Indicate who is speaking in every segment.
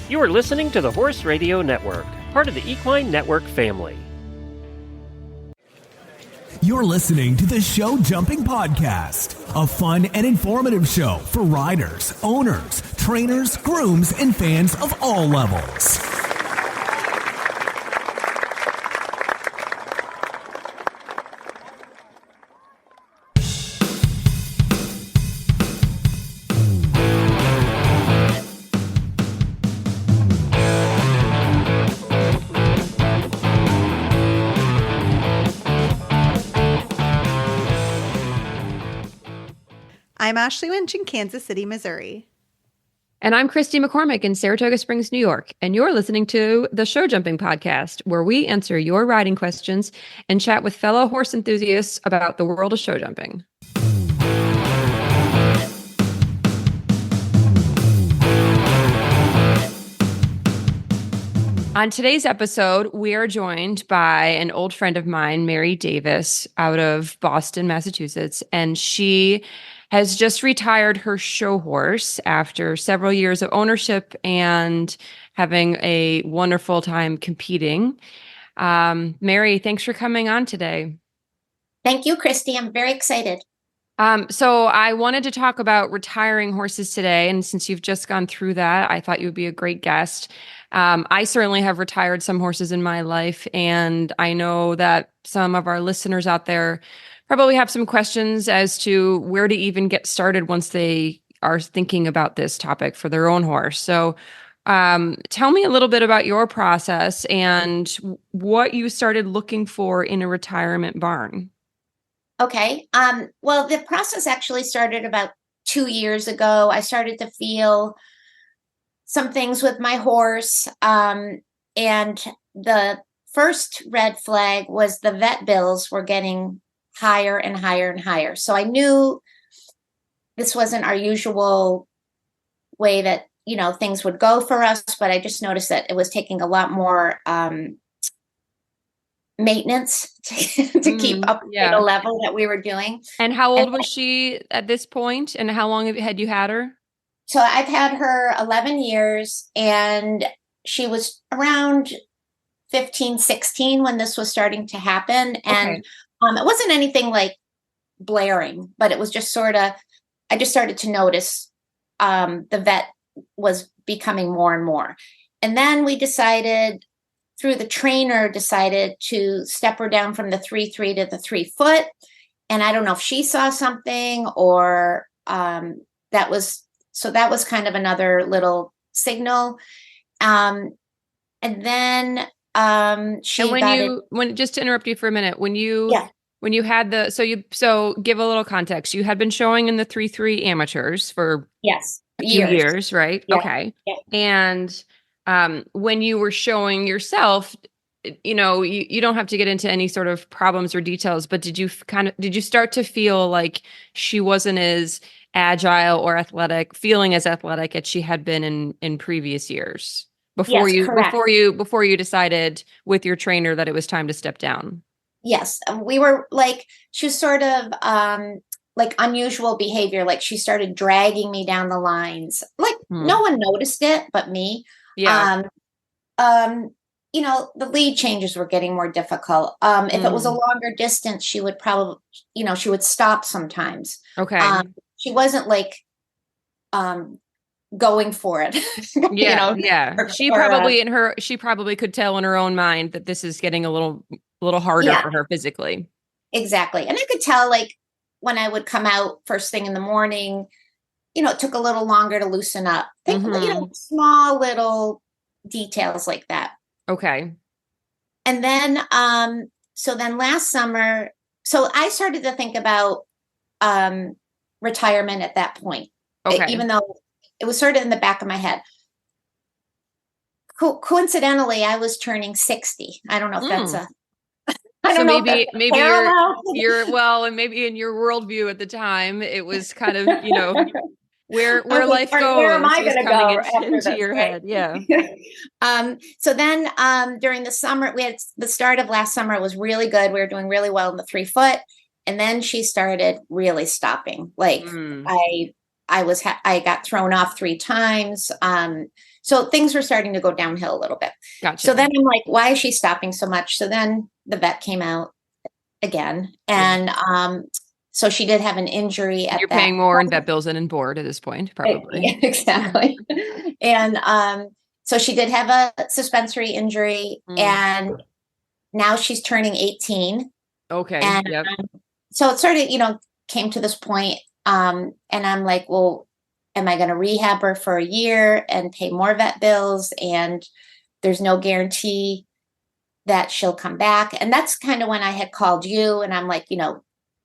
Speaker 1: You are listening to the Horse Radio Network, part of the Equine Network family.
Speaker 2: You're listening to the Show Jumping Podcast, a fun and informative show for riders, owners, trainers, grooms, and fans of all levels.
Speaker 3: I'm Ashley Winch in Kansas City, Missouri.
Speaker 4: And I'm Kristy McCormick in Saratoga Springs, New York. And you're listening to the Show Jumping Podcast, where we answer your riding questions and chat with fellow horse enthusiasts about the world of show jumping. On today's episode, we are joined by an old friend of mine, Mary Davis, out of Boston, Massachusetts, and she has just retired her show horse after several years of ownership and having a wonderful time competing. Mary, thanks for coming on today.
Speaker 5: Thank you, Kristy. I'm very excited.
Speaker 4: So I wanted to talk about retiring horses today. And since you've just gone through that, I thought you would be a great guest. I certainly have retired some horses in my life, and I know that some of our listeners out there probably have some questions as to where to even get started once they are thinking about this topic for their own horse. So tell me a little bit about your process and what you started looking for in a retirement barn.
Speaker 5: Okay. Well, the process actually started about 2 years ago. I started to feel some things with my horse. And the first red flag was the vet bills were getting higher and higher and higher. So I knew this wasn't our usual way that, things would go for us, but I just noticed that it was taking a lot more maintenance to keep up with the level that we were doing.
Speaker 4: And how old was she at this point, and how long had you had her?
Speaker 5: So I've had her 11 years, and she was around 15, 16 when this was starting to happen. And it wasn't anything like blaring, but it was just sort of, I just started to notice the vet was becoming more and more. And then we decided, through the trainer, to step her down from the 3.3 to the 3 foot. And I don't know if she saw something or that was kind of another little signal. And then
Speaker 4: just to interrupt you for a minute, when you had so give a little context. You had been showing in the 3.3 amateurs for a few years, right? Yeah. Okay. Yeah. And when you were showing yourself, you don't have to get into any sort of problems or details, but did you start to feel like she wasn't as agile or feeling as athletic as she had been in previous years before you decided with your trainer that it was time to step down?
Speaker 5: Yes. We were like, she was sort of like unusual behavior. Like she started dragging me down the lines. Like no one noticed it but me. Yeah. The lead changes were getting more difficult. If it was a longer distance, she would probably, she would stop sometimes. Okay. She wasn't like, going for it. She
Speaker 4: probably could tell in her own mind that this is getting a little harder for her physically.
Speaker 5: Exactly. And I could tell, like, when I would come out first thing in the morning, it took a little longer to loosen up. Small little details like that. Okay. And then, so then last summer, so I started to think about retirement at that point, even though it was sort of in the back of my head. Coincidentally, I was turning 60. I don't know if that's maybe and maybe in your worldview at the time, it was kind of, where life goes. Where am I going to go into your head? Yeah. So then during the summer, we had the start of last summer was really good. We were doing really well in the 3 foot. And then she started really stopping. Like I got thrown off 3 times. So things were starting to go downhill a little bit.
Speaker 4: Gotcha.
Speaker 5: So then I'm like, why is she stopping so much? So then the vet came out again. And so she did have an injury at
Speaker 4: You're
Speaker 5: that
Speaker 4: paying more
Speaker 5: point.
Speaker 4: in vet bills and in board at this point, probably.
Speaker 5: Exactly. And so she did have a suspensory injury, and now she's turning 18.
Speaker 4: Okay.
Speaker 5: And so it sort of, came to this point. And I'm like, well, am I going to rehab her for a year and pay more vet bills? And there's no guarantee that she'll come back. And that's kind of when I had called you, and I'm like,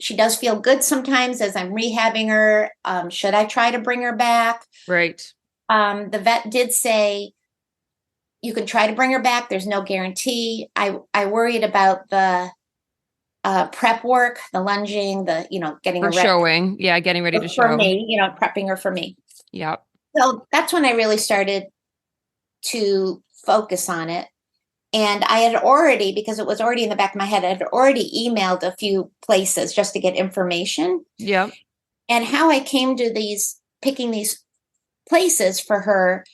Speaker 5: she does feel good sometimes as I'm rehabbing her. Should I try to bring her back?
Speaker 4: Right.
Speaker 5: The vet did say, you can try to bring her back. There's no guarantee. I worried about the prep work, the lunging, the, getting
Speaker 4: for showing. Yeah. Getting ready to show.
Speaker 5: For me, prepping her for me.
Speaker 4: Yep.
Speaker 5: So that's when I really started to focus on it. And I had already, because it was already in the back of my head, I had already emailed a few places just to get information.
Speaker 4: Yep.
Speaker 5: And how I came to picking these places for her.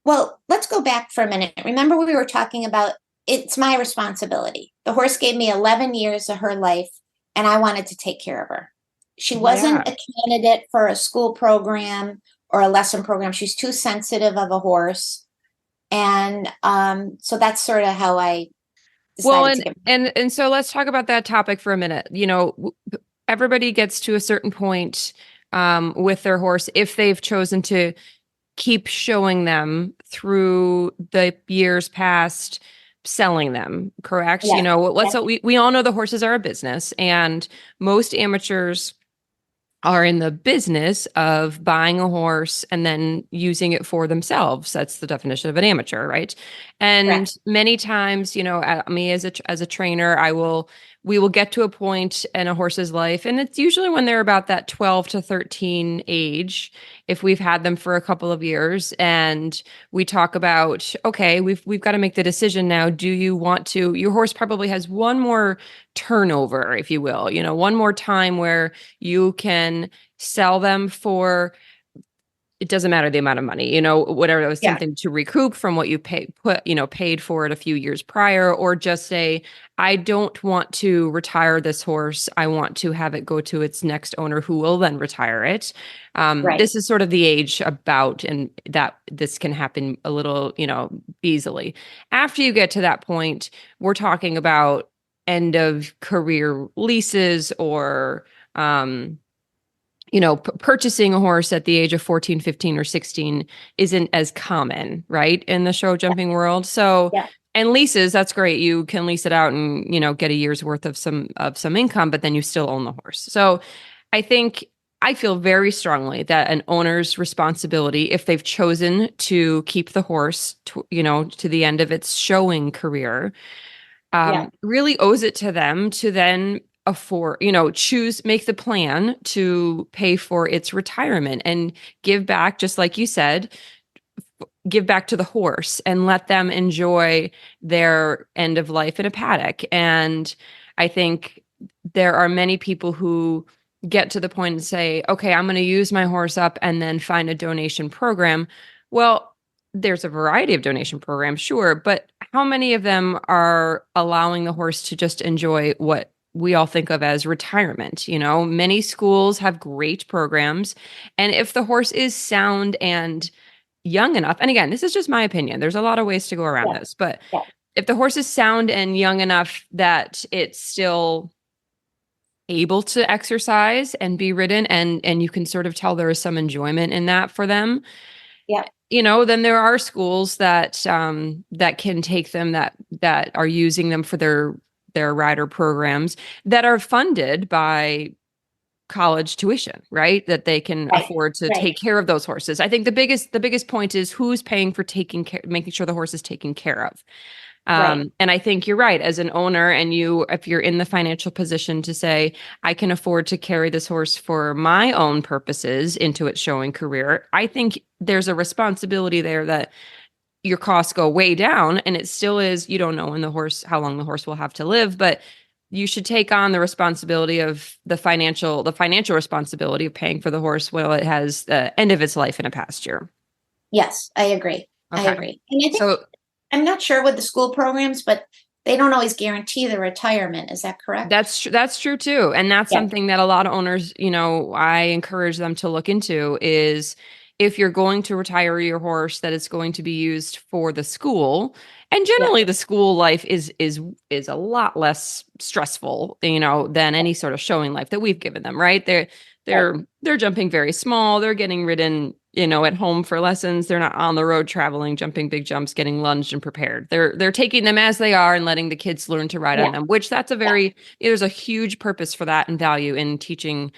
Speaker 5: Well, let's go back for a minute. Remember, we were talking about it's my responsibility. The horse gave me 11 years of her life, and I wanted to take care of her. She wasn't a candidate for a school program or a lesson program. She's too sensitive of a horse. And so that's sort of how I decided
Speaker 4: and so let's talk about that topic for a minute. Everybody gets to a certain point with their horse if they've chosen to keep showing them through the years past, selling them, correct?
Speaker 5: Yeah.
Speaker 4: We all know the horses are a business, and most amateurs are in the business of buying a horse and then using it for themselves. That's the definition of an amateur, right? And many times, me as a trainer, we will get to a point in a horse's life, and it's usually when they're about that 12 to 13 age, if we've had them for a couple of years, and we talk about, okay, we've got to make the decision now. Do you want to? Your horse probably has one more turnover, if you will, one more time where you can sell them for, it doesn't matter the amount of money, whatever, it was something to recoup from what you paid for it a few years prior, or just say, I don't want to retire this horse. I want to have it go to its next owner, who will then retire it. This is sort of the age about, and that this can happen a little, easily. After you get to that point, we're talking about end of career leases, or, purchasing a horse at the age of 14, 15, or 16 isn't as common, right, in the show jumping world. So, and leases, that's great. You can lease it out and, get a year's worth of some income, but then you still own the horse. So I feel very strongly that an owner's responsibility, if they've chosen to keep the horse, to the end of its showing career, really owes it to them to then afford, make the plan to pay for its retirement and give back, just like you said, give back to the horse and let them enjoy their end of life in a paddock. And I think there are many people who get to the point and say, okay, I'm going to use my horse up and then find a donation program. Well, there's a variety of donation programs, sure, but how many of them are allowing the horse to just enjoy what we all think of as retirement? Many schools have great programs. And if the horse is sound and young enough, and again, this is just my opinion, there's a lot of ways to go around this, but if the horse is sound and young enough that it's still able to exercise and be ridden, and you can sort of tell there is some enjoyment in that for them, then there are schools that can take them, that are using them for their rider programs that are funded by college tuition, right? That they can afford to take care of those horses. I think the biggest point is who's paying for making sure the horse is taken care of. And I think you're right, as an owner, and if you're in the financial position to say, I can afford to carry this horse for my own purposes into its showing career, I think there's a responsibility there that your costs go way down, and it still is, you don't know how long the horse will have to live, but you should take on the responsibility of the financial responsibility of paying for the horse while it has the end of its life in a pasture.
Speaker 5: Yes, I agree.
Speaker 4: Okay.
Speaker 5: I agree. And I think, I'm not sure with the school programs, but they don't always guarantee the retirement. Is that correct?
Speaker 4: That's true too. And that's something that a lot of owners, I encourage them to look into is if you're going to retire your horse, that it's going to be used for the school. And generally the school life is a lot less stressful, than any sort of showing life that we've given them, right? They're jumping very small. They're getting ridden, at home for lessons. They're not on the road traveling, jumping big jumps, getting lunged and prepared. They're taking them as they are and letting the kids learn to ride on them, which there's a huge purpose for that and value in teaching,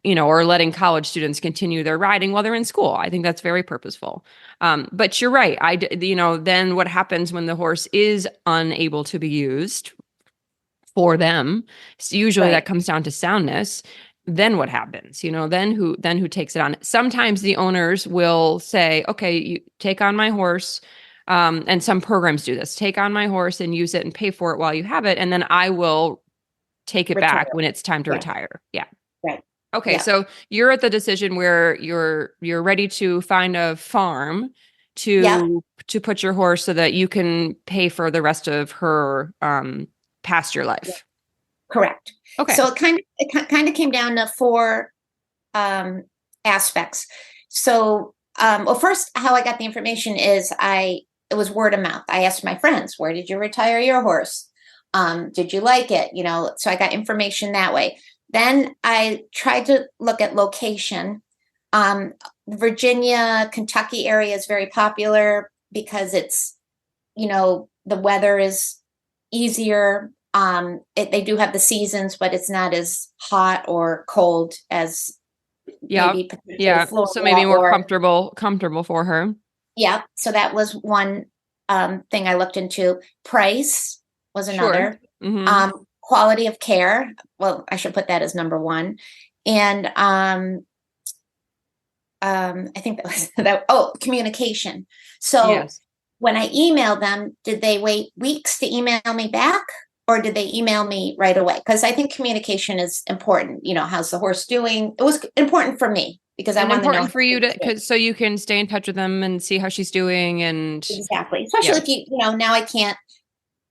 Speaker 4: or letting college students continue their riding while they're in school. I think that's very purposeful. But you're right. Then what happens when the horse is unable to be used for them? So usually that comes down to soundness. Then what happens? Then who takes it on? Sometimes the owners will say, okay, you take on my horse. And some programs do this, take on my horse and use it and pay for it while you have it. And then I will take it back when it's time to retire. Yeah.
Speaker 5: Right.
Speaker 4: Okay.
Speaker 5: Yeah.
Speaker 4: So you're at the decision where you're ready to find a farm to put your horse so that you can pay for the rest of her, pasture life.
Speaker 5: Yeah. Correct. Okay. So it kind of came down to 4 aspects. So, first, how I got the information is it was word of mouth. I asked my friends, where did you retire your horse? Did you like it? So I got information that way. Then I tried to look at location. Virginia, Kentucky area is very popular because it's, the weather is easier. They do have the seasons, but it's not as hot or cold as maybe Florida.
Speaker 4: So maybe more comfortable for her.
Speaker 5: Yeah. So that was one thing I looked into. Price was another. Sure. Mm-hmm. Quality of care. Well, I should put that as number 1. And I think that was that. Oh, communication. So when I emailed them, did they wait weeks to email me back? Or did they email me right away? Because I think communication is important. How's the horse doing? It was important for me because I want to know.
Speaker 4: Important for you so you can stay in touch with them and see how she's doing. And
Speaker 5: exactly, especially if now I can't.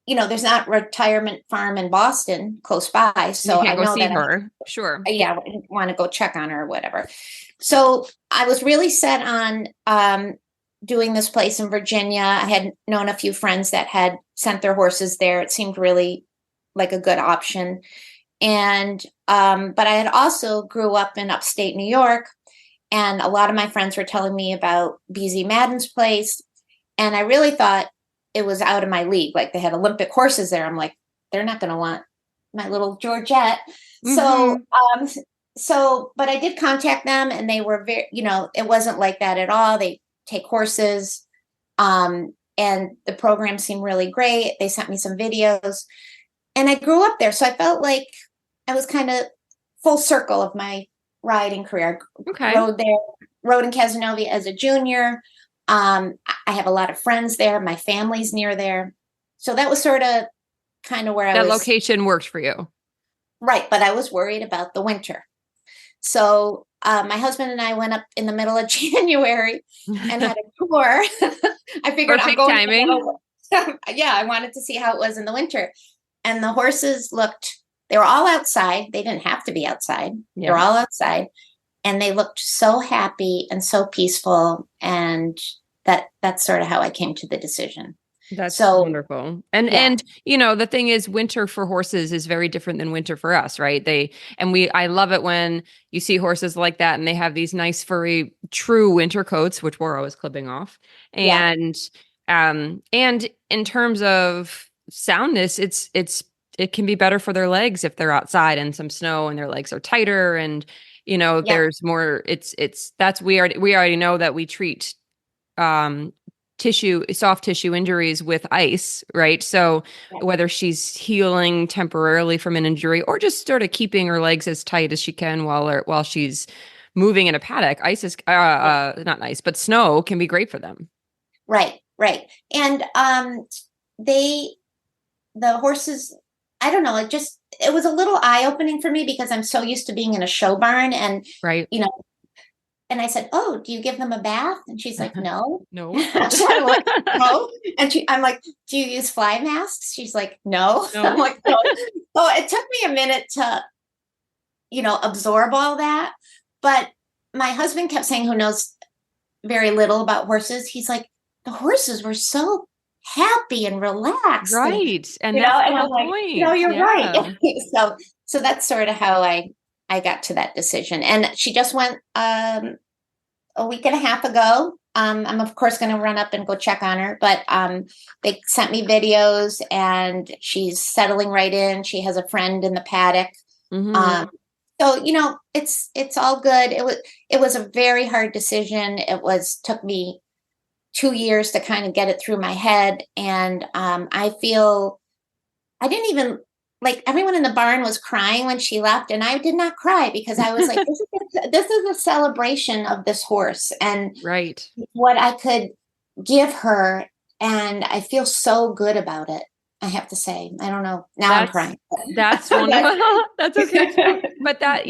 Speaker 5: There's not retirement farm in Boston close by, so I know that
Speaker 4: her. Sure.
Speaker 5: I want to go check on her or whatever. So I was really set on doing this place in Virginia. I had known a few friends that had sent their horses there. It seemed really like a good option. And, but I had also grew up in upstate New York, and a lot of my friends were telling me about BZ Madden's place. And I really thought it was out of my league. Like they had Olympic horses there. I'm like, they're not going to want my little Georgette. Mm-hmm. But I did contact them, and they were very, it wasn't like that at all. They take horses. And the program seemed really great. They sent me some videos, and I grew up there. So I felt like I was kind of full circle of my riding career. I rode in Casanova as a junior. I have a lot of friends there. My family's near there. So that was sort of kind of where
Speaker 4: that location worked for you.
Speaker 5: Right. But I was worried about the winter. So my husband and I went up in the middle of January and had a tour. I figured
Speaker 4: perfect timing.
Speaker 5: I wanted to see how it was in the winter. And the horses they were all outside. They didn't have to be outside. Yeah. They were all outside. And they looked so happy and so peaceful. And that's sort of how I came to the decision.
Speaker 4: That's wonderful. And the thing is, winter for horses is very different than winter for us, right? I love it when you see horses like that and they have these nice furry true winter coats, which we're always clipping off. And in terms of soundness, it can be better for their legs if they're outside in some snow and their legs are tighter, and there's more we already know that we treat soft tissue injuries with ice, right? So whether she's healing temporarily from an injury or just sort of keeping her legs as tight as she can while she's moving in a paddock, ice is not ice, but snow can be great for them.
Speaker 5: Right. And the horses, I don't know, it was a little eye-opening for me because I'm so used to being in a show barn and,
Speaker 4: right.
Speaker 5: And I said, "Oh, do you give them a bath?" And she's like, "No."
Speaker 4: No.
Speaker 5: So I'm like, "No." And I'm like, "Do you use fly masks?" She's like, "No."
Speaker 4: No.
Speaker 5: I'm like, "No." So it took me a minute to, absorb all that. But my husband kept saying, who knows very little about horses, he's like, the horses were so happy and relaxed.
Speaker 4: Right. And that's the whole
Speaker 5: like,
Speaker 4: point.
Speaker 5: No, you're right. So that's sort of how I got to that decision. And she just went a week and a half ago. I'm of course going to run up and go check on her, but they sent me videos and she's settling right in. She has a friend in the paddock.
Speaker 4: Mm-hmm.
Speaker 5: So it's all good. It was a very hard decision. Took me 2 years to kind of get it through my head, and I feel I didn't even. Like, everyone in the barn was crying when she left, and I did not cry because I was like, this is a celebration of this horse and
Speaker 4: right.
Speaker 5: what I could give her. And I feel so good about it, I have to say. I don't know. Now I'm crying.
Speaker 4: That's wonderful. That's okay too. But that,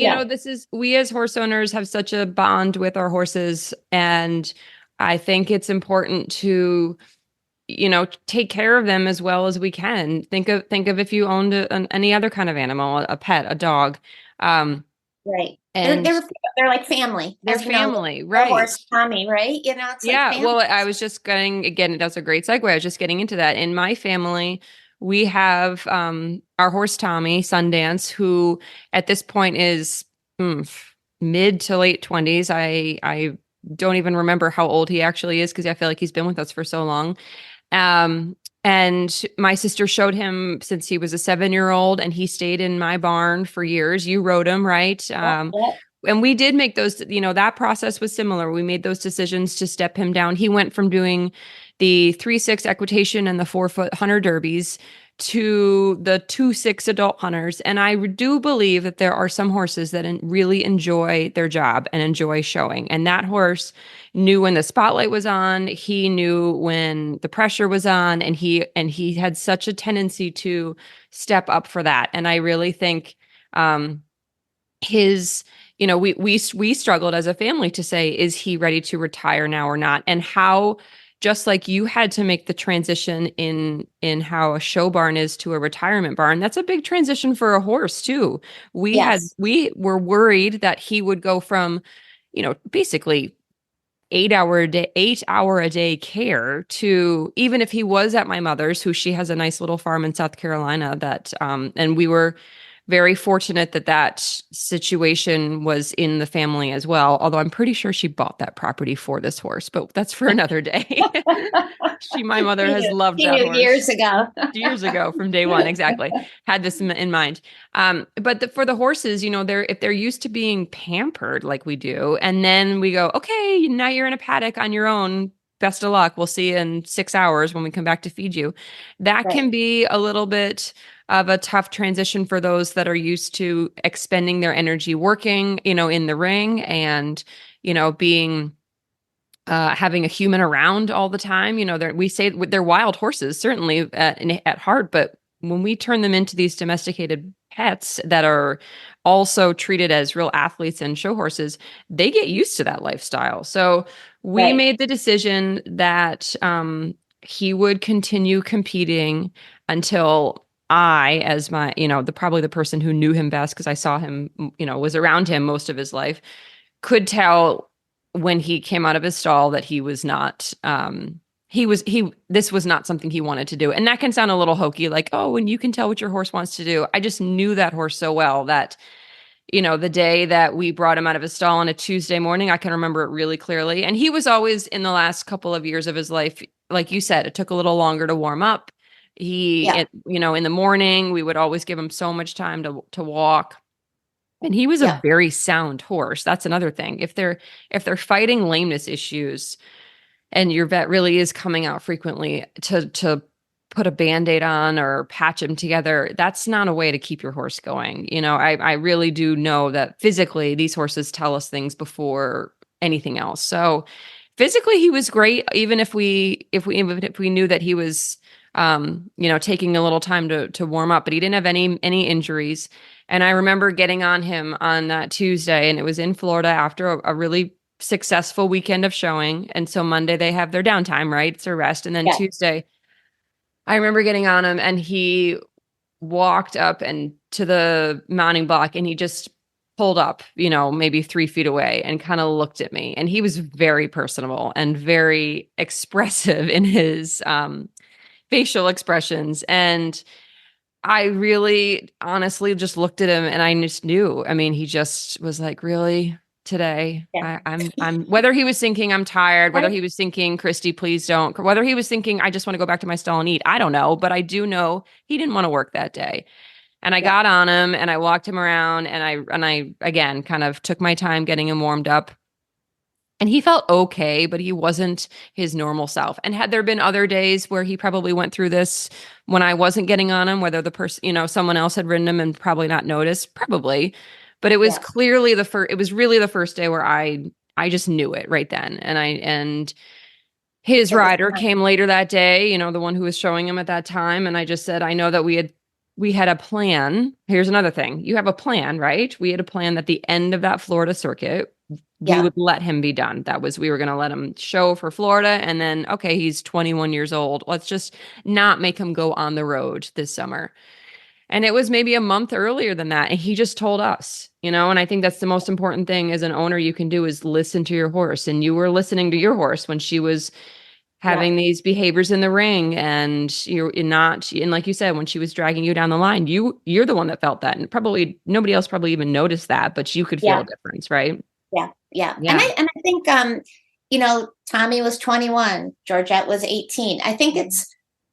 Speaker 4: we as horse owners have such a bond with our horses. And I think it's important to take care of them as well as we can. Think of if you owned any other kind of animal, a pet, a dog.
Speaker 5: Right. And they're like family.
Speaker 4: They're family, right?
Speaker 5: Horse, Tommy, right? It's like family.
Speaker 4: Well, I was just again, that's a great segue. I was just getting into that. In my family, we have our horse, Tommy, Sundance, who at this point is mid to late 20s. I don't even remember how old he actually is because I feel like he's been with us for so long. And my sister showed him since he was a 7-year-old, and he stayed in my barn for years. You rode him, right? And we did make those, that process was similar. We made those decisions to step him down. He went from doing the 3-6 equitation and the 4-foot hunter derbies to the 2-6 adult hunters. And I do believe that there are some horses that really enjoy their job and enjoy showing. And that horse knew when the spotlight was on, he knew when the pressure was on, and he had such a tendency to step up for that. And I really think we struggled as a family to say, is he ready to retire now or not? And how, just like you had to make the transition in how a show barn is to a retirement barn, that's a big transition for a horse too. We were worried that he would go from, basically 8-hour a day care to, even if he was at my mother's, who she has a nice little farm in South Carolina that, and we were very fortunate that situation was in the family as well. Although I'm pretty sure she bought that property for this horse, but that's for another day. My mother has loved that horse. Years ago from day one. Exactly. Had this in mind. But for the horses, if they're used to being pampered like we do, and then we go, okay, now you're in a paddock on your own. Best of luck. We'll see you in 6 hours when we come back to feed you. That can be a little bit of a tough transition for those that are used to expending their energy working, in the ring and, being, having a human around all the time. We say they're wild horses, certainly at heart, but when we turn them into these domesticated pets that are also treated as real athletes and show horses, they get used to that lifestyle. So we made the decision that he would continue competing until I, as my, probably the person who knew him best, because I saw him, was around him most of his life, could tell when he came out of his stall that he was not, this was not something he wanted to do. And that can sound a little hokey, like, oh, and you can tell what your horse wants to do. I just knew that horse so well that, the day that we brought him out of his stall on a Tuesday morning, I can remember it really clearly. And he was always, in the last couple of years of his life, like you said, it took a little longer to warm up. In the morning, we would always give him so much time to walk. And he was a very sound horse. That's another thing. If they're fighting lameness issues and your vet really is coming out frequently to put a Band-Aid on or patch him together, that's not a way to keep your horse going. I really do know that physically these horses tell us things before anything else. So physically he was great, even if we knew that he was taking a little time to warm up, but he didn't have any injuries. And I remember getting on him on that Tuesday, and it was in Florida after a really successful weekend of showing. And so Monday they have their downtime, right? It's a rest. And then Tuesday, I remember getting on him, and he walked up and to the mounting block, and he just pulled up, maybe 3 feet away and kind of looked at me. And he was very personable and very expressive in his facial expressions. And I really honestly just looked at him, and I just knew. I mean, he just was like, really? Today, I'm whether he was thinking I'm tired, whether he was thinking, Kristy, please don't, whether he was thinking I just want to go back to my stall and eat, I don't know, but I do know he didn't want to work that day. And I got on him, and I walked him around, and I again kind of took my time getting him warmed up. And he felt okay, but he wasn't his normal self. And had there been other days where he probably went through this when I wasn't getting on him, whether the person, someone else had ridden him and probably not noticed, probably. But it was clearly it was really the first day where I just knew it right then. And his rider came later that day, the one who was showing him at that time. And I just said, I know that we had a plan. Here's another thing. You have a plan, right? We had a plan that the end of that Florida circuit, we would let him be done. We were going to let him show for Florida. And then, okay, he's 21 years old. Let's just not make him go on the road this summer. And it was maybe a month earlier than that. And he just told us, and I think that's the most important thing as an owner you can do is listen to your horse. And you were listening to your horse when she was having these behaviors in the ring, and you're not, and like you said, when she was dragging you down the line, you're the one that felt that. And probably nobody else probably even noticed that, but you could feel a difference, right?
Speaker 5: Yeah. And I think, Tommy was 21, Georgette was 18. I think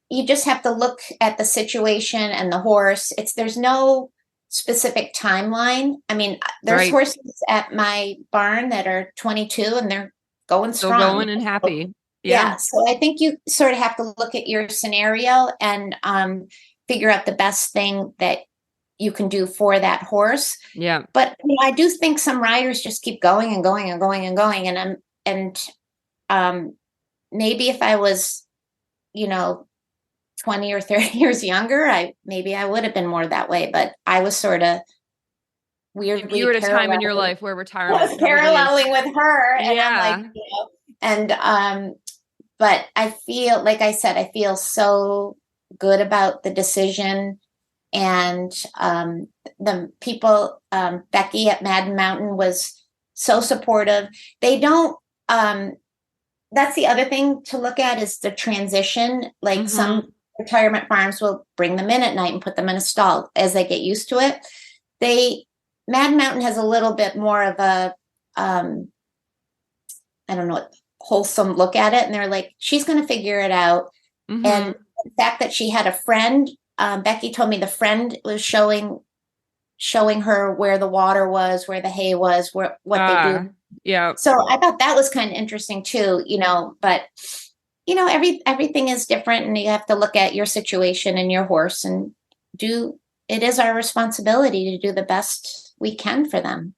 Speaker 5: you just have to look at the situation and the horse. There's no specific timeline. I mean, there's horses at my barn that are 22 and they're going strong.
Speaker 4: Still going and happy.
Speaker 5: Yeah. So I think you sort of have to look at your scenario and figure out the best thing that you can do for that horse.
Speaker 4: Yeah.
Speaker 5: But I do think some riders just keep going and going and going and going. And maybe if I was, 20 or 30 years younger, maybe I would have been more that way. But I was sort of weirdly.
Speaker 4: You were at a time in your life where retirement
Speaker 5: was paralleling with her, and I'm like, but I feel, like I said, I feel so good about the decision, and the people. Becky at Madden Mountain was so supportive. They don't. That's the other thing to look at is the transition. Like some retirement farms will bring them in at night and put them in a stall as they get used to it. Madden Mountain has a little bit more of a, wholesome look at it. And they're like, she's going to figure it out. And the fact that she had a friend, Becky told me the friend was showing her where the water was, where the hay was, what they do.
Speaker 4: Yeah.
Speaker 5: So I thought that was kind of interesting too, but everything is different, and you have to look at your situation and your horse and it is our responsibility to do the best we can for them.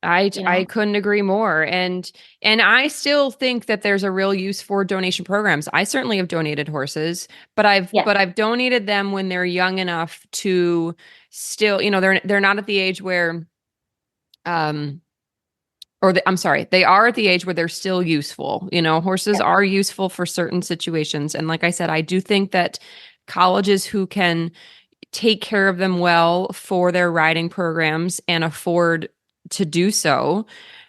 Speaker 4: I couldn't agree more. And I still think that there's a real use for donation programs. I certainly have donated horses, but I've donated them when they're young enough to still, they're not at the age where, they are at the age where they're still useful. Horses are useful for certain situations. And like I said, I do think that colleges who can take care of them well for their riding programs and afford to do so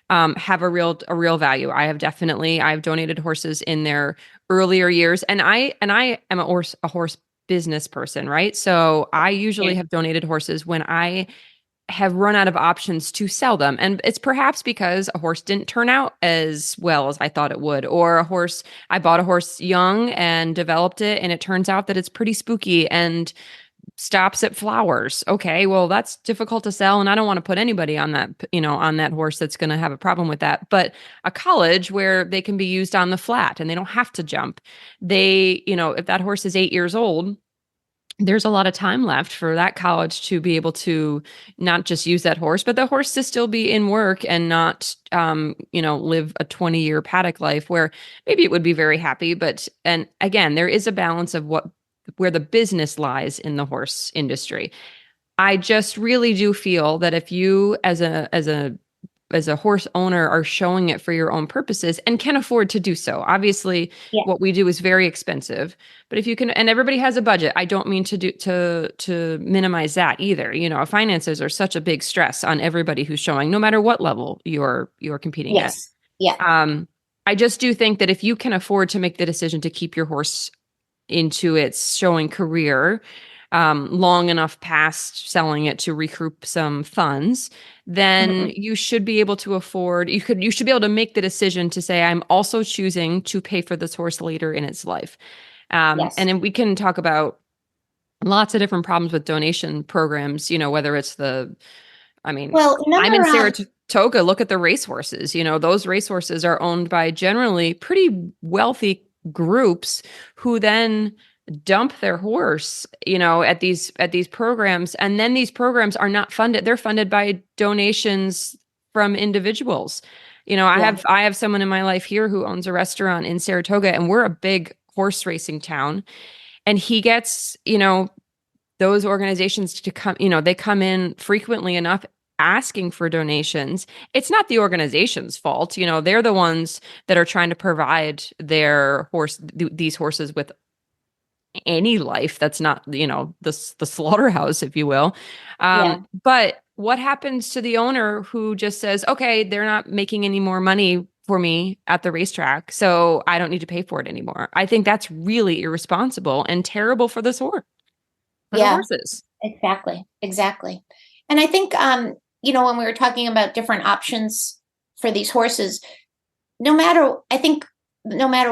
Speaker 4: have a real value. I've donated horses in their earlier years, and I am a horse business person, right? So I usually have donated horses when I have run out of options to sell them. And it's perhaps because a horse didn't turn out as well as I thought it would, or I bought a horse young and developed it, and it turns out that it's pretty spooky and stops at flowers. Okay, well, that's difficult to sell, and I don't want to put anybody on that, on that horse that's going to have a problem with that. But a college where they can be used on the flat and they don't have to jump. If that horse is 8 years old, there's a lot of time left for that college to be able to not just use that horse, but the horse to still be in work and not, live a 20-year paddock life where maybe it would be very happy. And again, there is a balance of what where the business lies in the horse industry. I just really do feel that if you as a horse owner are showing it for your own purposes and can afford to do so. Obviously, what we do is very expensive, but if you can, and everybody has a budget. I don't mean to minimize that either. Finances are such a big stress on everybody who's showing, no matter what level you're competing at.
Speaker 5: Yeah.
Speaker 4: I just do think that if you can afford to make the decision to keep your horse into its showing career, long enough past selling it to recoup some funds, then you should be able to afford, you should be able to make the decision to say, I'm also choosing to pay for this horse later in its life. And then we can talk about lots of different problems with donation programs, whether it's I'm in Saratoga, look at the racehorses. Those racehorses are owned by generally pretty wealthy groups who then dump their horse, at these programs. And then these programs are not funded. They're funded by donations from individuals. I have someone in my life here who owns a restaurant in Saratoga, and we're a big horse racing town. And he gets, those organizations to come, they come in frequently enough asking for donations. It's not the organization's fault. They're the ones that are trying to provide these horses with any life that's not, the slaughterhouse, if you will. But what happens to the owner who just says, okay, they're not making any more money for me at the racetrack, so I don't need to pay for it anymore? I think that's really irresponsible and terrible for the horse. The horses.
Speaker 5: Exactly. And I think, when we were talking about different options for these horses, no matter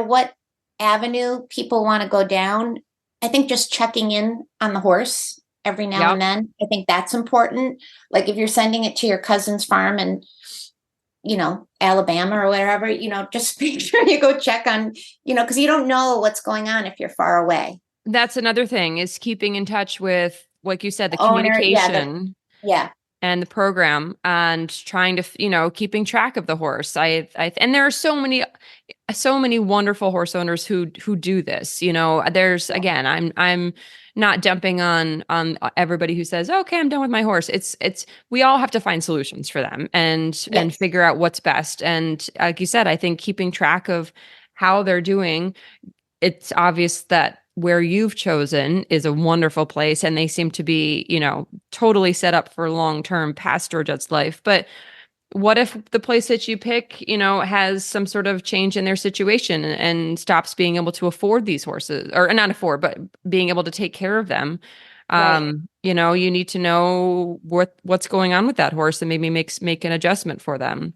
Speaker 5: what avenue people want to go down, I think just checking in on the horse every now and then, I think that's important. Like if you're sending it to your cousin's farm in, Alabama or wherever, just make sure you go check on, because you don't know what's going on if you're far away.
Speaker 4: That's another thing, is keeping in touch with, like you said, the communication. And the program, and trying to, keeping track of the horse. And there are so many wonderful horse owners who do this. There's, again, I'm not dumping on everybody who says, okay, I'm done with my horse. We all have to find solutions for them and figure out what's best. And like you said, I think keeping track of how they're doing, it's obvious that where you've chosen is a wonderful place, and they seem to be, totally set up for long-term past Georgette's life. But what if the place that you pick, has some sort of change in their situation and stops being able to afford these horses, or not afford, but being able to take care of them? You need to know what's going on with that horse and maybe make an adjustment for them.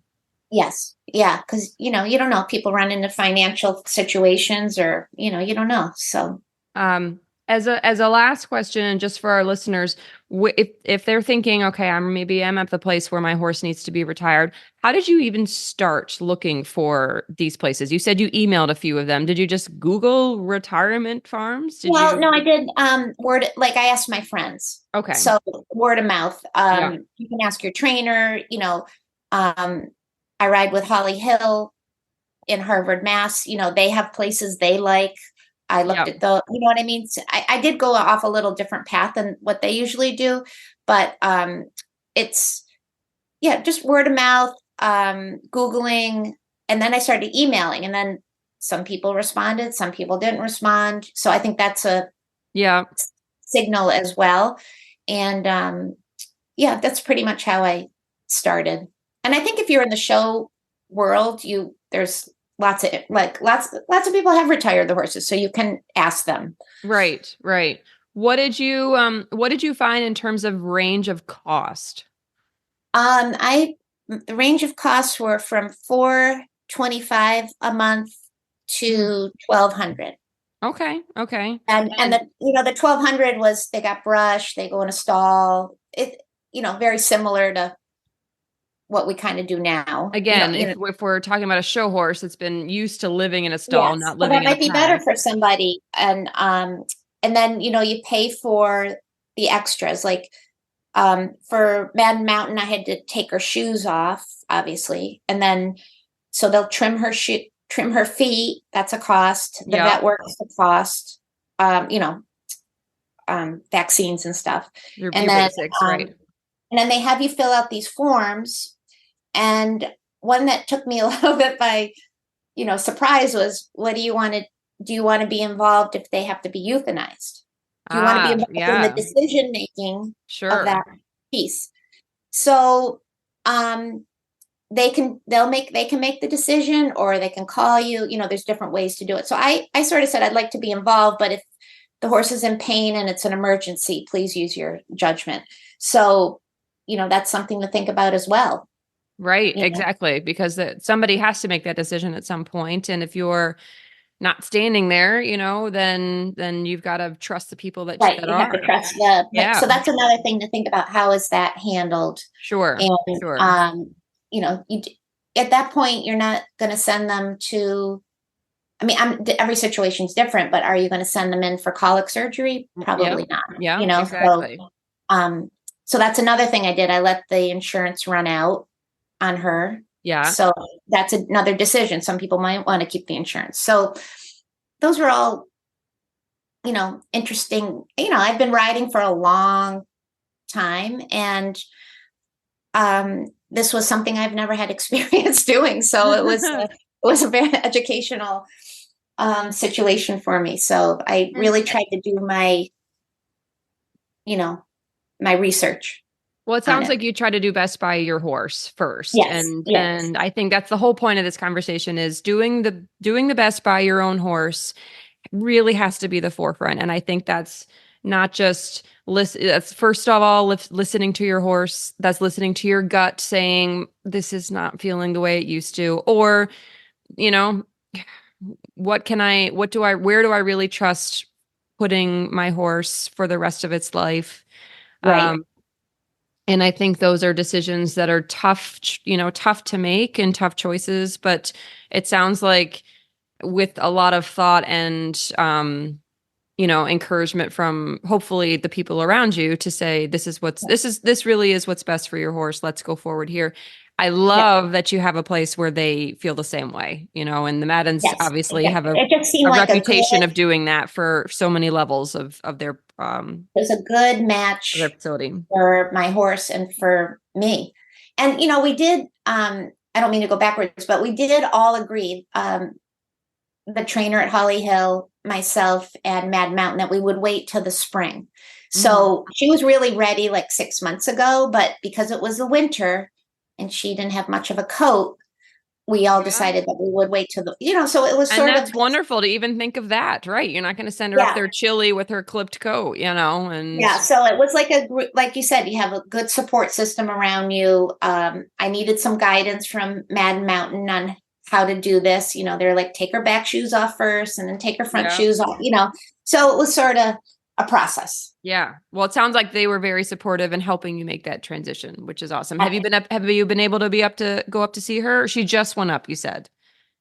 Speaker 5: Yes. Yeah. Because, you don't know. People run into financial situations, or, you don't know. So,
Speaker 4: as a last question, and just for our listeners, if they're thinking, okay, I'm at the place where my horse needs to be retired, how did you even start looking for these places? You said you emailed a few of them. Did you just Google retirement farms?
Speaker 5: No, I did I asked my friends.
Speaker 4: Okay.
Speaker 5: So word of mouth. You can ask your trainer, I ride with Holly Hill in Harvard, Mass. They have places they like. I looked at you know what I mean? So I did go off a little different path than what they usually do, but it's just word of mouth, Googling, and then I started emailing, and then some people responded, some people didn't respond. So I think that's a signal as well. And that's pretty much how I started. And I think if you're in the show world, there's lots of people have retired the horses, so you can ask them.
Speaker 4: Right. What did you find in terms of range of cost?
Speaker 5: The range of costs were from $425 a month to $1,200.
Speaker 4: Okay.
Speaker 5: And the the $1,200 was, they got brush, they go in a stall. It very similar to what we kind of do now.
Speaker 4: Again, if we're talking about a show horse, it's been used to living in a stall, not living in a
Speaker 5: that might be better for somebody. And then you pay for the extras. Like for Madden Mountain, I had to take her shoes off, obviously, and then so they'll trim her feet. That's a cost. The vet work is a cost. vaccines and stuff.
Speaker 4: Your
Speaker 5: and then,
Speaker 4: basics, right.
Speaker 5: And then they have you fill out these forms. And one that took me a little bit by, surprise was, do you want to be involved if they have to be euthanized? Do you want to be involved in the decision making of that piece? So they can make the decision, or they can call you. There's different ways to do it. So I sort of said I'd like to be involved, but if the horse is in pain and it's an emergency, please use your judgment. So that's something to think about as well.
Speaker 4: Right, exactly, because somebody has to make that decision at some point, and if you're not standing there, then you've got to trust the people that
Speaker 5: you
Speaker 4: are.
Speaker 5: Have to trust so that's another thing to think about. How is that handled?
Speaker 4: Sure.
Speaker 5: And,
Speaker 4: sure.
Speaker 5: At that point, you're not going to send them to, every situation's different, but are you going to send them in for colic surgery? Probably not.
Speaker 4: Yeah, exactly.
Speaker 5: So that's another thing I did. I let the insurance run out on her.
Speaker 4: Yeah.
Speaker 5: So that's another decision. Some people might want to keep the insurance. So those were all, interesting. I've been riding for a long time, and this was something I've never had experience doing. So it was a very educational situation for me. So I really tried to do my research.
Speaker 4: Well, it sounds like you try to do best by your horse first.
Speaker 5: Yes,
Speaker 4: and I think that's the whole point of this conversation, is doing the best by your own horse really has to be the forefront. And I think that's not just that's first of all, listening to your horse, that's listening to your gut saying, this is not feeling the way it used to, or, where do I really trust putting my horse for the rest of its life?
Speaker 5: Right.
Speaker 4: And I think those are decisions that are tough to make and tough choices. But it sounds like with a lot of thought and, encouragement from hopefully the people around you to say, this really is what's best for your horse. Let's go forward here. I love that you have a place where they feel the same way, and the Maddens obviously have a reputation of doing that for so many levels of their it was a good match for my horse and for me. And we did I don't mean to go backwards, but we did all agree, the trainer at Holly Hill, myself, and Madden Mountain, that we would wait till the spring. So she was really ready like 6 months ago, but because it was the winter and she didn't have much of a coat, we all decided that we would wait till so it was and that's wonderful to even think of that, right? You're not going to send her up there chilly with her clipped coat, and
Speaker 5: so it was like you said, you have a good support system around you. I needed some guidance from Madden Mountain on how to do this. They're like, take her back shoes off first and then take her front shoes off, so it was sort of a process.
Speaker 4: Yeah. Well, it sounds like they were very supportive in helping you make that transition, which is awesome. Have you been able to go up to see her? Or she just went up, you said.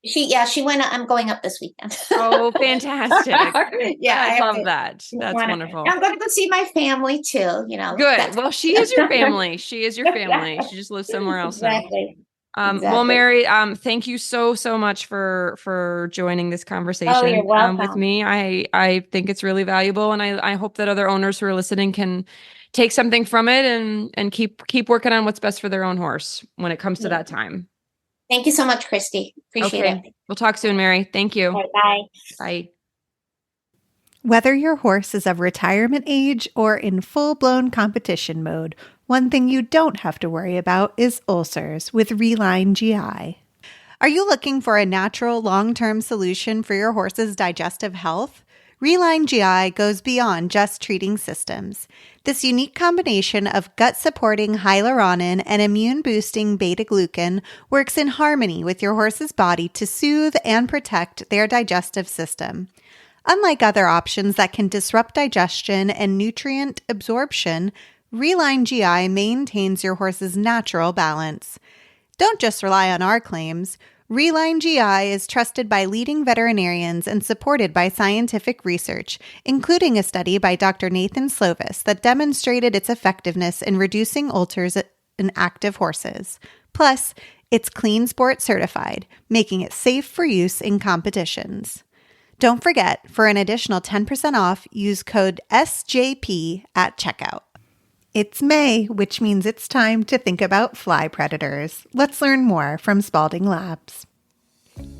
Speaker 4: She went.
Speaker 5: I'm going up this weekend.
Speaker 4: Oh, fantastic. I love that. That's wonderful.
Speaker 5: I'm going to go see my family too,
Speaker 4: Good. Well, she is your family. She is your family. She just lives somewhere else
Speaker 5: exactly.
Speaker 4: now. Well, Mary, thank you so much for joining this conversation with me. I think it's really valuable, and I hope that other owners who are listening can take something from it and keep working on what's best for their own horse when it comes to that time.
Speaker 5: Thank you so much, Kristy. Appreciate it.
Speaker 4: We'll talk soon, Mary. Thank you.
Speaker 5: Right, bye.
Speaker 4: Bye.
Speaker 3: Whether your horse is of retirement age or in full-blown competition mode, one thing you don't have to worry about is ulcers with Relyne GI. Are you looking for a natural, long-term solution for your horse's digestive health? Relyne GI goes beyond just treating systems. This unique combination of gut-supporting hyaluronin and immune-boosting beta-glucan works in harmony with your horse's body to soothe and protect their digestive system. Unlike other options that can disrupt digestion and nutrient absorption, Relyne GI maintains your horse's natural balance. Don't just rely on our claims. Relyne GI is trusted by leading veterinarians and supported by scientific research, including a study by Dr. Nathan Slovis that demonstrated its effectiveness in reducing ulcers in active horses. Plus, it's Clean Sport certified, making it safe for use in competitions. Don't forget, for an additional 10% off, use code SJP at checkout. It's May, which means it's time to think about fly predators. Let's learn more from Spalding Labs.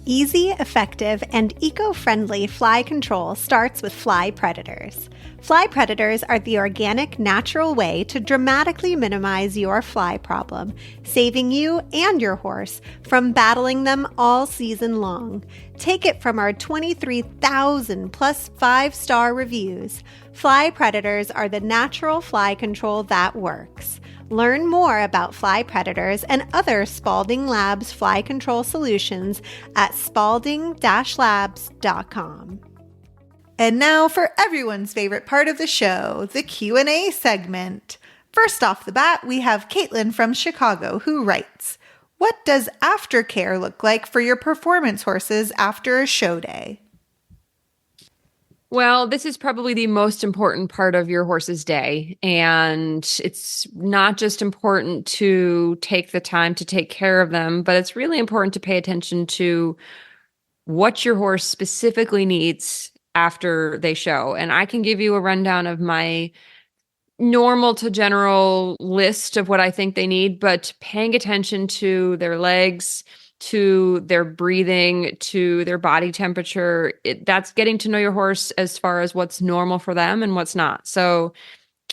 Speaker 6: Easy, effective, and eco-friendly fly control starts with fly predators. Fly predators are the organic, natural way to dramatically minimize your fly problem, saving you and your horse from battling them all season long. Take it from our 23,000 plus 5-star reviews. Fly predators are the natural fly control that works. Learn more about fly predators and other Spalding Labs fly control solutions at spalding-labs.com.
Speaker 3: And now for everyone's favorite part of the show, the Q&A segment. First off the bat, we have Caitlin from Chicago who writes, "What does aftercare look like for your performance horses after a show day?"
Speaker 4: Well, this is probably the most important part of your horse's day. And it's not just important to take the time to take care of them, but it's really important to pay attention to what your horse specifically needs after they show. And I can give you a rundown of my normal to general list of what I think they need, but paying attention to their legs, to their breathing, to their body temperature, that's getting to know your horse as far as what's normal for them and what's not. So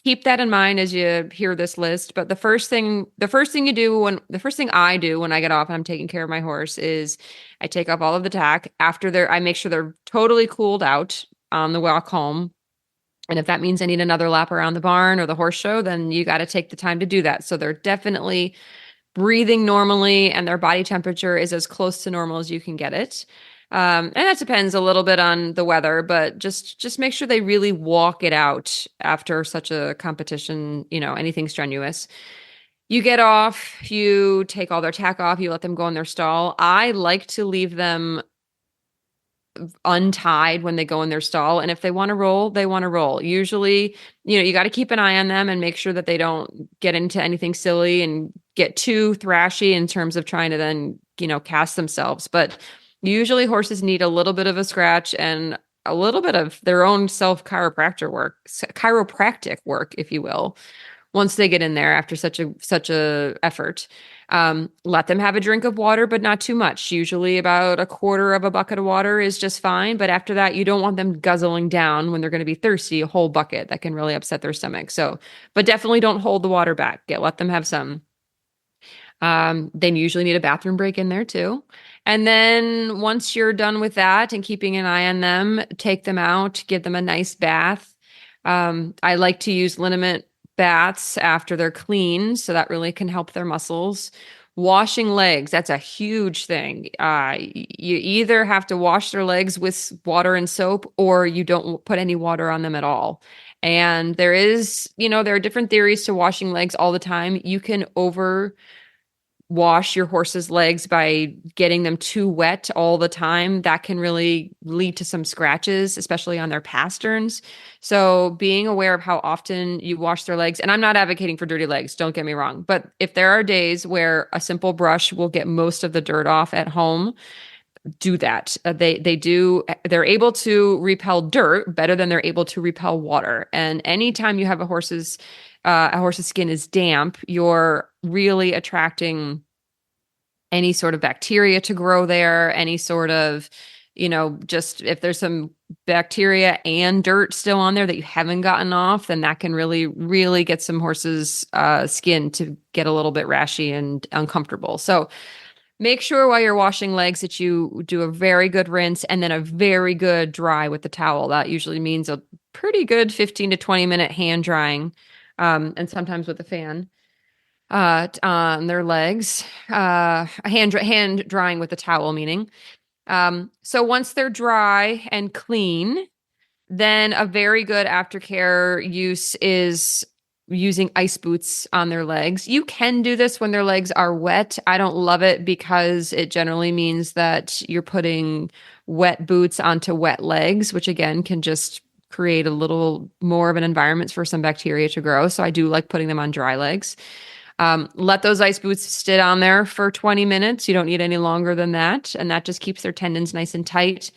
Speaker 4: keep that in mind as you hear this list. But the first thing I do when I get off and I'm taking care of my horse is I take off all of the tack. I make sure they're totally cooled out on the walk home. And if that means I need another lap around the barn or the horse show, then you got to take the time to do that. So they're definitely breathing normally and their body temperature is as close to normal as you can get it. And that depends a little bit on the weather, but just make sure they really walk it out after such a competition, anything strenuous. You get off, you take all their tack off, you let them go in their stall. I like to leave them untied when they go in their stall. And if they want to roll, they want to roll. Usually, you got to keep an eye on them and make sure that they don't get into anything silly and get too thrashy in terms of trying to then, cast themselves. But usually horses need a little bit of a scratch and a little bit of their own chiropractic work, if you will, once they get in there after such a effort. Let them have a drink of water, but not too much. Usually about a quarter of a bucket of water is just fine. But after that, you don't want them guzzling down when they're going to be thirsty, a whole bucket. That can really upset their stomach. So, but definitely don't hold the water back. Let them have some. They usually need a bathroom break in there too. And then once you're done with that and keeping an eye on them, take them out, give them a nice bath. I like to use liniment baths after they're clean. So that really can help their muscles. Washing legs, that's a huge thing. You either have to wash their legs with water and soap or you don't put any water on them at all. And there are different theories to washing legs all the time. You can wash your horse's legs by getting them too wet all the time. That can really lead to some scratches, especially on their pasterns. So being aware of how often you wash their legs, and I'm not advocating for dirty legs, don't get me wrong, but if there are days where a simple brush will get most of the dirt off at home, do that. They're able to repel dirt better than they're able to repel water. And anytime you have a horse's skin is damp, you're really attracting any sort of bacteria to grow there, any sort of, just if there's some bacteria and dirt still on there that you haven't gotten off, then that can really, really get some horses' skin to get a little bit rashy and uncomfortable. So make sure while you're washing legs that you do a very good rinse and then a very good dry with the towel. That usually means a pretty good 15 to 20 minute hand drying. And sometimes with a fan on their legs, hand drying with a towel, meaning. So once they're dry and clean, then a very good aftercare use is using ice boots on their legs. You can do this when their legs are wet. I don't love it because it generally means that you're putting wet boots onto wet legs, which again can just create a little more of an environment for some bacteria to grow. So I do like putting them on dry legs. Let those ice boots sit on there for 20 minutes. You don't need any longer than that. And that just keeps their tendons nice and tight.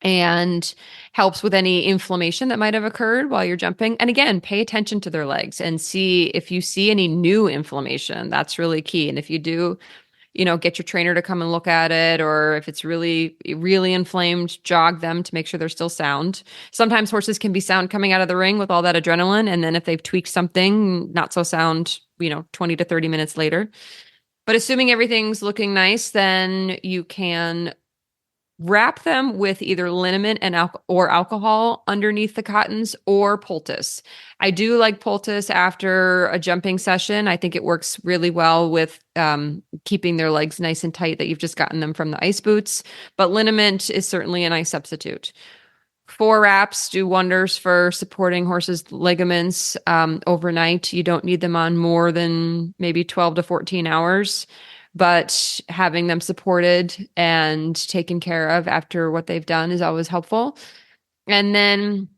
Speaker 4: and helps with any inflammation that might have occurred while you're jumping. And again, pay attention to their legs and see if you see any new inflammation. That's really key. And if you do, get your trainer to come and look at it, or if it's really, really inflamed, jog them to make sure they're still sound. Sometimes horses can be sound coming out of the ring with all that adrenaline. And then if they've tweaked something, not so sound, 20 to 30 minutes later. But assuming everything's looking nice, then you can wrap them with either liniment or alcohol underneath the cottons, or poultice. I do like poultice after a jumping session. I think it works really well with keeping their legs nice and tight that you've just gotten them from the ice boots. But liniment is certainly a nice substitute. 4 wraps do wonders for supporting horses' ligaments overnight. You don't need them on more than maybe 12 to 14 hours. But having them supported and taken care of after what they've done is always helpful. And then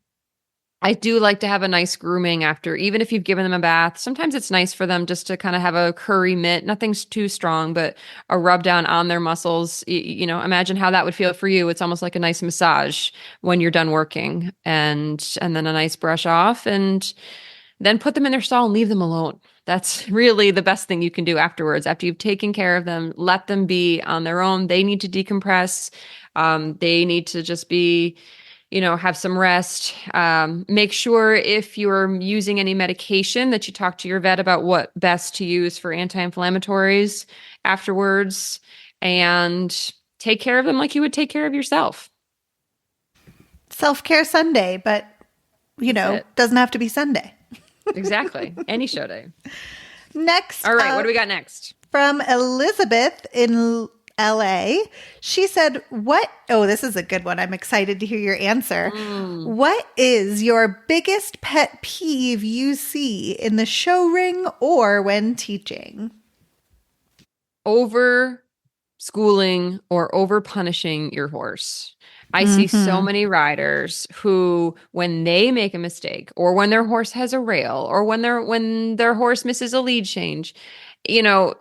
Speaker 4: I do like to have a nice grooming after, even if you've given them a bath. Sometimes it's nice for them just to kind of have a curry mitt. Nothing's too strong, but a rub down on their muscles. Imagine how that would feel for you. It's almost like a nice massage when you're done working, and then a nice brush off, and then put them in their stall and leave them alone. That's really the best thing you can do afterwards. After you've taken care of them, let them be on their own. They need to decompress. They need to just be, have some rest. Make sure if you're using any medication that you talk to your vet about what best to use for anti-inflammatories afterwards, and take care of them like you would take care of yourself.
Speaker 3: Self-care Sunday, but, doesn't have to be Sunday.
Speaker 4: Exactly. Any show day.
Speaker 3: Next.
Speaker 4: All right. What do we got next?
Speaker 3: From Elizabeth in LA. She said, this is a good one. I'm excited to hear your answer. What is your biggest pet peeve you see in the show ring or when teaching?
Speaker 4: Over schooling or over punishing your horse. I see so many riders who, when they make a mistake, or when their horse has a rail, or when their horse misses a lead change,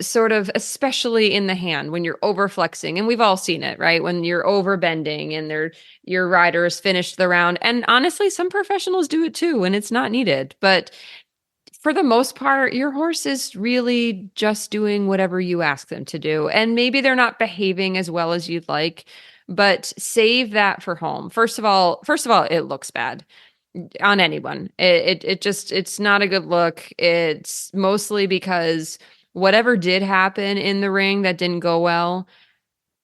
Speaker 4: sort of, especially in the hand, when you're over flexing, and we've all seen it, right? When you're over bending and your rider has finished the round. And honestly, some professionals do it too, and it's not needed. But for the most part, your horse is really just doing whatever you ask them to do. And maybe they're not behaving as well as you'd like, but save that for home. First of all, it looks bad on anyone. It's not a good look. It's mostly because whatever did happen in the ring that didn't go well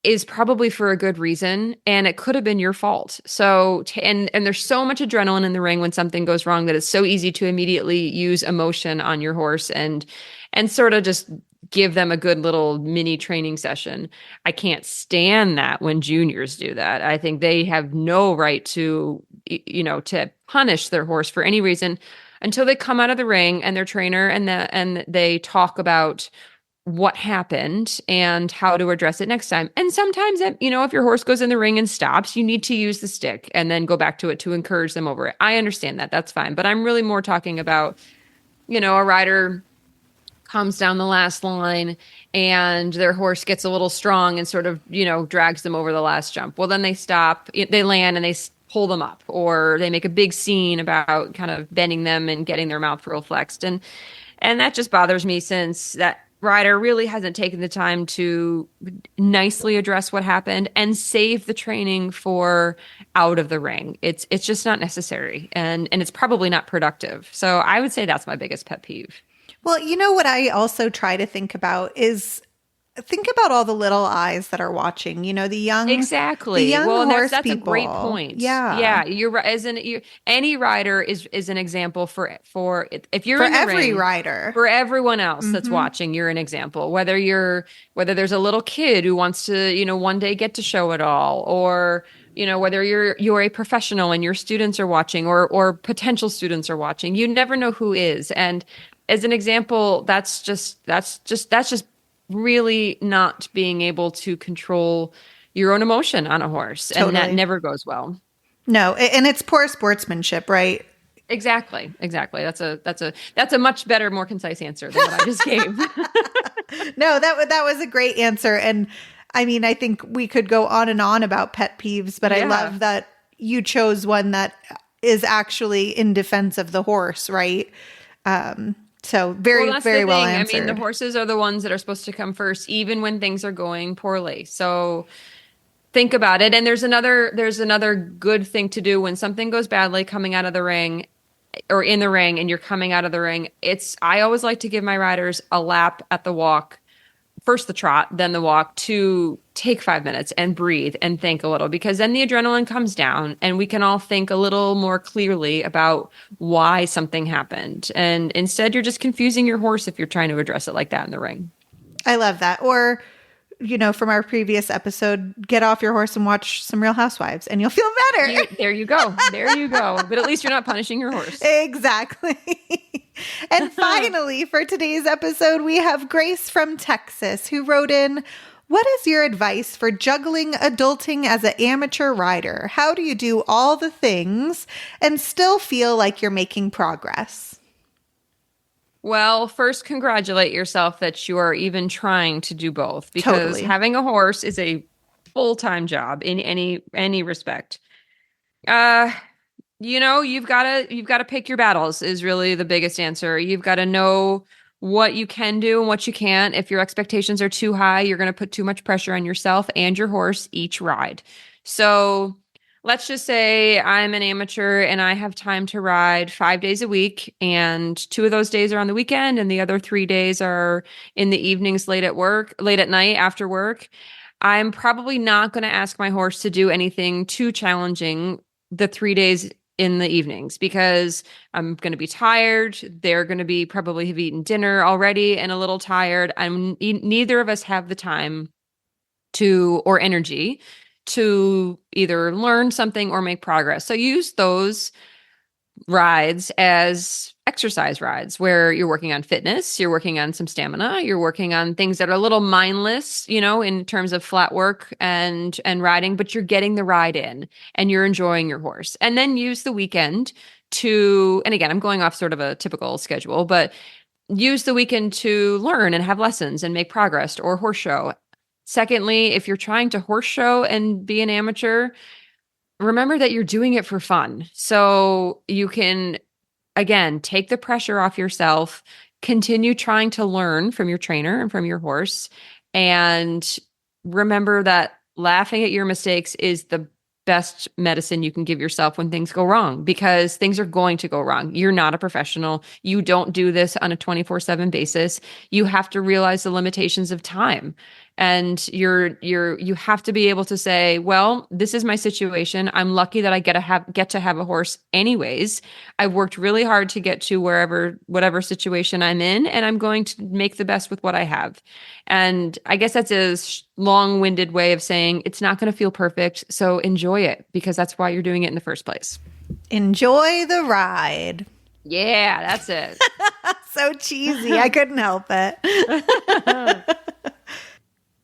Speaker 4: is probably for a good reason, and it could have been your fault. So, and there's so much adrenaline in the ring when something goes wrong that it's so easy to immediately use emotion on your horse and sort of just give them a good little mini training session. I can't stand that when juniors do that. I think they have no right to, to punish their horse for any reason until they come out of the ring and their trainer and they talk about what happened and how to address it next time. And sometimes, if your horse goes in the ring and stops, you need to use the stick and then go back to it to encourage them over it. I understand that. That's fine. But I'm really more talking about, a rider comes down the last line and their horse gets a little strong and sort of, drags them over the last jump. Well, then they stop, they land and they pull them up, or they make a big scene about kind of bending them and getting their mouth real flexed. And that just bothers me, since that rider really hasn't taken the time to nicely address what happened and save the training for out of the ring. It's just not necessary, and it's probably not productive. So I would say that's my biggest pet peeve.
Speaker 3: Well, what I also try to think about is all the little eyes that are watching, the young.
Speaker 4: Exactly.
Speaker 3: The young horse
Speaker 4: that's
Speaker 3: people.
Speaker 4: A great point.
Speaker 3: Yeah.
Speaker 4: You're right. Any rider is an example for if you're
Speaker 3: for
Speaker 4: in the
Speaker 3: every
Speaker 4: ring,
Speaker 3: rider.
Speaker 4: For everyone else that's watching, you're an example. Whether there's a little kid who wants to, one day get to show it all, or whether you're a professional and your students are watching, or potential students are watching, you never know who is. And as an example, that's just really not being able to control your own emotion on a horse. Totally. And that never goes well.
Speaker 3: No. And it's poor sportsmanship, right?
Speaker 4: Exactly. That's a much better, more concise answer than what I just gave.
Speaker 3: No, that was a great answer. And I mean, I think we could go on and on about pet peeves, but I love that you chose one that is actually in defense of the horse, right? So very well answered.
Speaker 4: I mean, the horses are the ones that are supposed to come first, even when things are going poorly. So think about it. And there's another good thing to do when something goes badly coming out of the ring or in the ring and you're coming out of the ring. I always like to give my riders a lap at the walk, first the trot, then the walk, to take 5 minutes and breathe and think a little, because then the adrenaline comes down and we can all think a little more clearly about why something happened. And instead, you're just confusing your horse if you're trying to address it like that in the ring.
Speaker 3: I love that. Or, from our previous episode, get off your horse and watch some Real Housewives and you'll feel better.
Speaker 4: There you go. But at least you're not punishing your horse.
Speaker 3: Exactly. And finally, for today's episode, we have Grace from Texas who wrote in, what is your advice for juggling adulting as an amateur rider? How do you do all the things and still feel like you're making progress?
Speaker 4: Well, first, congratulate yourself that you are even trying to do both, because having a horse is a full-time job in any respect. You've got to pick your battles is really the biggest answer. You've got to know what you can do and what you can't. If your expectations are too high, you're going to put too much pressure on yourself and your horse each ride. So let's just say I'm an amateur and I have time to ride 5 days a week, and 2 of those days are on the weekend and the other 3 days are in the evenings, late at night after work. I'm probably not going to ask my horse to do anything too challenging the 3 days in the evenings, because I'm going to be tired. They're going to be probably have eaten dinner already and a little tired. Neither of us have the time or energy to either learn something or make progress. So use those rides as exercise rides where you're working on fitness, you're working on some stamina, you're working on things that are a little mindless, in terms of flat work and riding, but you're getting the ride in and you're enjoying your horse. And then use the weekend and again, I'm going off sort of a typical schedule, but use the weekend to learn and have lessons and make progress or horse show. Secondly, if you're trying to horse show and be an amateur, remember that you're doing it for fun. So you can, again, take the pressure off yourself, continue trying to learn from your trainer and from your horse, and remember that laughing at your mistakes is the best medicine you can give yourself when things go wrong, because things are going to go wrong. You're not a professional. You don't do this on a 24/7 basis. You have to realize the limitations of time. And you have to be able to say, well, this is my situation. I'm lucky that I get to have a horse anyways. I've worked really hard to get to whatever situation I'm in, and I'm going to make the best with what I have. And I guess that's a long-winded way of saying it's not going to feel perfect. So enjoy it, because that's why you're doing it in the first place.
Speaker 3: Enjoy the ride.
Speaker 4: Yeah, that's it.
Speaker 3: So cheesy. I couldn't help it.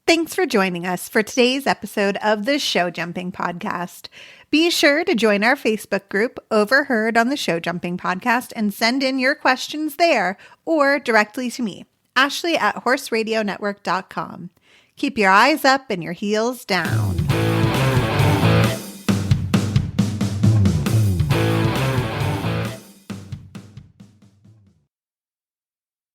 Speaker 3: Thanks for joining us for today's episode of the Show Jumping Podcast. Be sure to join our Facebook group, Overheard on the Show Jumping Podcast, and send in your questions there or directly to me, Ashley at horseradionetwork.com. Keep your eyes up and your heels down.